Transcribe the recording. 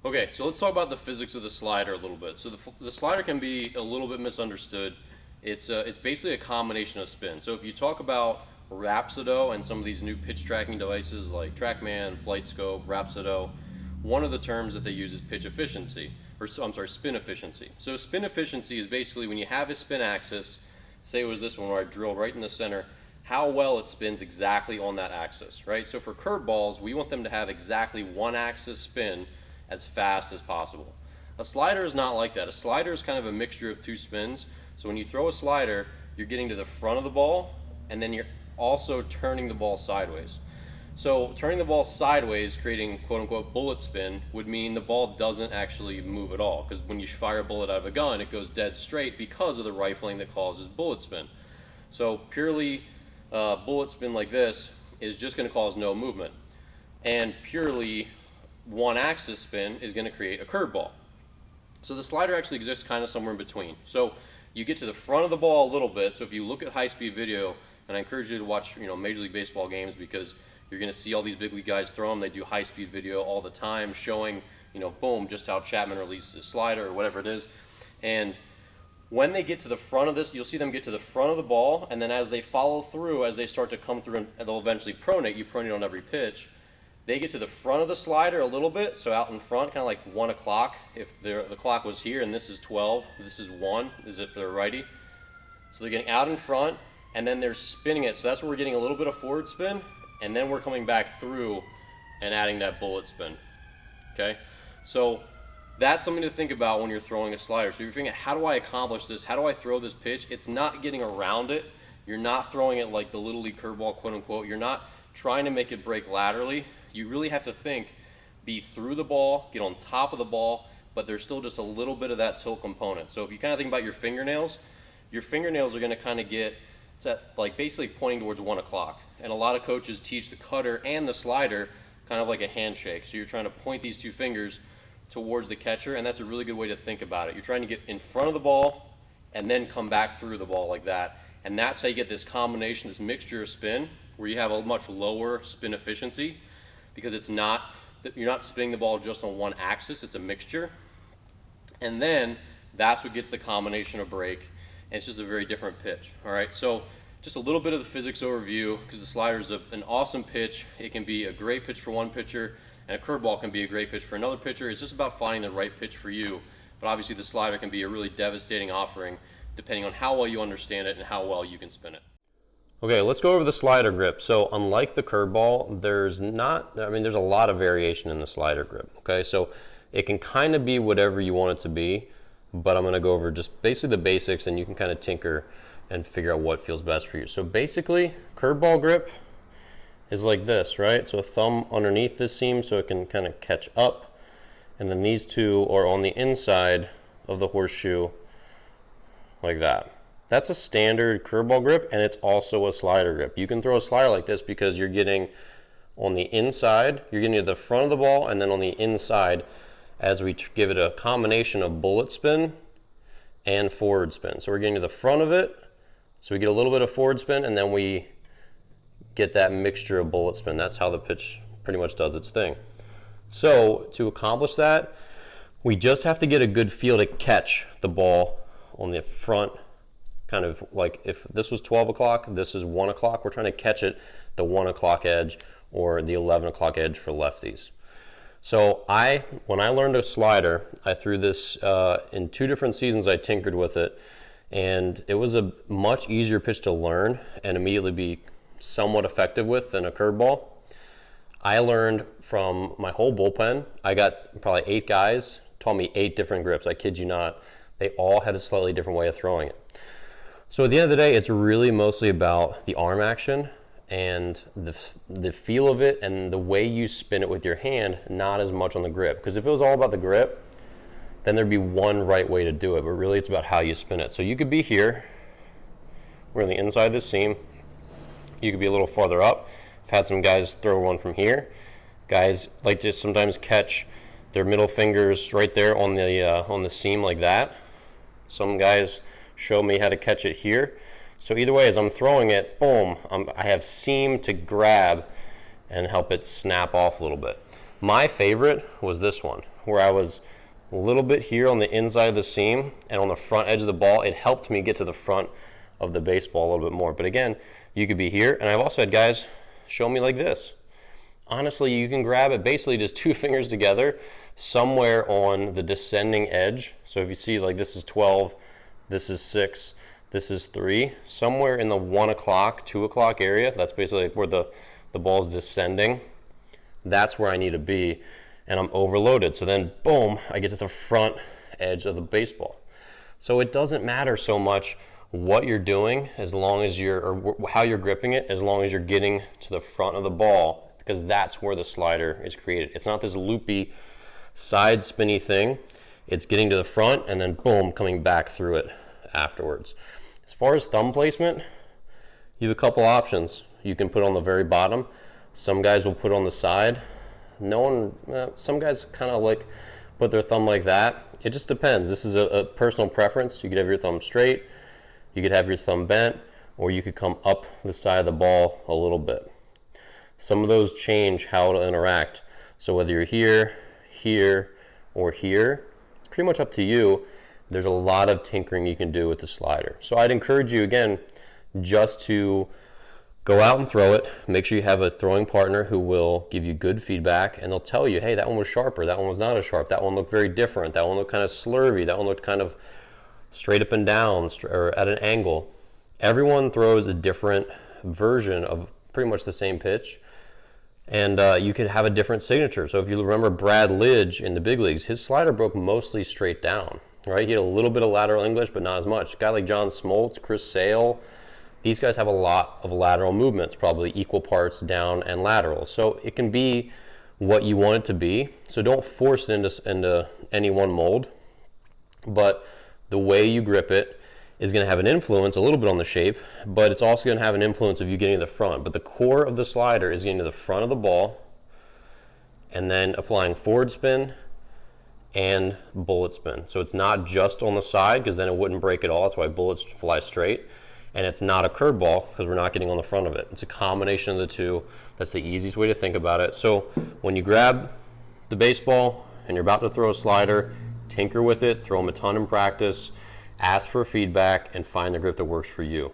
Okay, so let's talk about the physics of the slider a little bit. So the slider can be a little bit misunderstood. It's basically a combination of spin. So if you talk about Rhapsodo and some of these new pitch tracking devices like TrackMan, FlightScope, Rhapsodo, one of the terms that they use is pitch efficiency, or I'm sorry, spin efficiency. So spin efficiency is basically when you have a spin axis, say it was this one where I drilled right in the center, how well it spins exactly on that axis, right? So for curveballs, we want them to have exactly one axis spin as fast as possible. A slider is not like that. A slider is kind of a mixture of two spins. So when you throw a slider, you're getting to the front of the ball, and then you're also turning the ball sideways. So turning the ball sideways, creating quote unquote bullet spin, would mean the ball doesn't actually move at all. Because when you fire a bullet out of a gun, it goes dead straight because of the rifling that causes bullet spin. So purely bullet spin like this is just going to cause no movement. And purely one axis spin is going to create a curveball. So the slider actually exists kind of somewhere in between. So you get to the front of the ball a little bit. So if you look at high-speed video, and I encourage you to watch, Major League Baseball games, because you're going to see all these big league guys throw them. They do high-speed video all the time, showing, boom, just how Chapman releases his slider or whatever it is. And when they get to the front of this, you'll see them get to the front of the ball, and then as they follow through, as they start to come through, and they'll eventually pronate. You pronate on every pitch. They get to the front of the slider a little bit, so out in front, kind of like 1 o'clock. If the clock was here and this is 12, this is 1, is it for the righty? So they're getting out in front, and then they're spinning it. So that's where we're getting a little bit of forward spin, and then we're coming back through and adding that bullet spin. Okay? So that's something to think about when you're throwing a slider. So you're thinking, how do I accomplish this? How do I throw this pitch? It's not getting around it. You're not throwing it like the Little League curveball, quote unquote. You're not trying to make it break laterally. You really have to think, be through the ball, get on top of the ball, but there's still just a little bit of that tilt component. So if you kind of think about your fingernails are going to kind of get, it's at like basically pointing towards 1 o'clock. And a lot of coaches teach the cutter and the slider kind of like a handshake. So you're trying to point these two fingers towards the catcher, and that's a really good way to think about it. You're trying to get in front of the ball and then come back through the ball like that. And that's how you get this combination, this mixture of spin, where you have a much lower spin efficiency, because you're not spinning the ball just on one axis, it's a mixture. And then that's what gets the combination of break, and it's just a very different pitch. All right, so just a little bit of the physics overview, because the slider is an awesome pitch. It can be a great pitch for one pitcher, and a curveball can be a great pitch for another pitcher. It's just about finding the right pitch for you. But obviously the slider can be a really devastating offering depending on how well you understand it and how well you can spin it. Okay, let's go over the slider grip. So unlike the curveball, there's a lot of variation in the slider grip. Okay, so it can kind of be whatever you want it to be, but I'm going to go over just basically the basics, and you can kind of tinker and figure out what feels best for you. So basically, curveball grip is like this, right? So a thumb underneath this seam so it can kind of catch up, and then these two are on the inside of the horseshoe like that. That's a standard curveball grip, and it's also a slider grip. You can throw a slider like this because you're getting on the inside, you're getting to the front of the ball, and then on the inside as we give it a combination of bullet spin and forward spin. So we're getting to the front of it, so we get a little bit of forward spin, and then we get that mixture of bullet spin. That's how the pitch pretty much does its thing. So to accomplish that, we just have to get a good feel to catch the ball on the front. Kind of like if this was 12 o'clock, this is 1 o'clock, we're trying to catch it the 1 o'clock edge or the 11 o'clock edge for lefties. So when I learned a slider, I threw this in 2 different seasons. I tinkered with it, and it was a much easier pitch to learn and immediately be somewhat effective with than a curveball. I learned from my whole bullpen. I got probably 8 guys, taught me 8 different grips. I kid you not. They all had a slightly different way of throwing it. So at the end of the day, it's really mostly about the arm action and the feel of it and the way you spin it with your hand, not as much on the grip. Because if it was all about the grip, then there'd be one right way to do it, but really it's about how you spin it. So you could be here, we're on the inside of this seam, you could be a little farther up. I've had some guys throw one from here. Guys like to sometimes catch their middle fingers right there on the seam like that. Some guys show me how to catch it here. So either way, as I'm throwing it, boom, I have seam to grab and help it snap off a little bit. My favorite was this one. where I was a little bit here on the inside of the seam and on the front edge of the ball. It helped me get to the front of the baseball a little bit more. But again, you could be here, and I've also had guys show me like this. Honestly, you can grab it basically just 2 fingers together somewhere on the descending edge. So if you see, like, this is 12, this is 6, this is 3, somewhere in the 1 o'clock, 2 o'clock area, that's basically where the ball is descending. That's where I need to be, and I'm overloaded. So then, boom, I get to the front edge of the baseball. So it doesn't matter so much what you're doing as long as or how you're gripping it, as long as you're getting to the front of the ball, because that's where the slider is created. It's not this loopy side spinny thing. It's getting to the front and then boom, coming back through it afterwards. As far as thumb placement, you have a couple options. You can put on the very bottom. Some guys will put on the side. Some guys kind of like put their thumb like that. It just depends. This is a personal preference. You could have your thumb straight, you could have your thumb bent, or you could come up the side of the ball a little bit. Some of those change how it'll interact. So whether you're here, here, or here, it's pretty much up to you. There's a lot of tinkering you can do with the slider. So I'd encourage you, again, just to go out and throw it. Make sure you have a throwing partner who will give you good feedback, and they'll tell you, hey, that one was sharper, that one was not as sharp, that one looked very different, that one looked kind of slurvy, that one looked kind of straight up and down or at an angle. Everyone throws a different version of pretty much the same pitch, and you could have a different signature. So if you remember Brad Lidge in the big leagues, his slider broke mostly straight down, right? He had a little bit of lateral English, but not as much. A guy like John Smoltz, Chris Sale, these guys have a lot of lateral movements, probably equal parts down and lateral. So it can be what you want it to be. So don't force it into any one mold, but the way you grip it is going to have an influence a little bit on the shape, but it's also going to have an influence of you getting to the front. But the core of the slider is getting to the front of the ball and then applying forward spin and bullet spin. So it's not just on the side, because then it wouldn't break at all. That's why bullets fly straight. And it's not a curveball, because we're not getting on the front of it. It's a combination of the two. That's the easiest way to think about it. So when you grab the baseball and you're about to throw a slider, tinker with it, throw them a ton in practice, ask for feedback, and find the grip that works for you.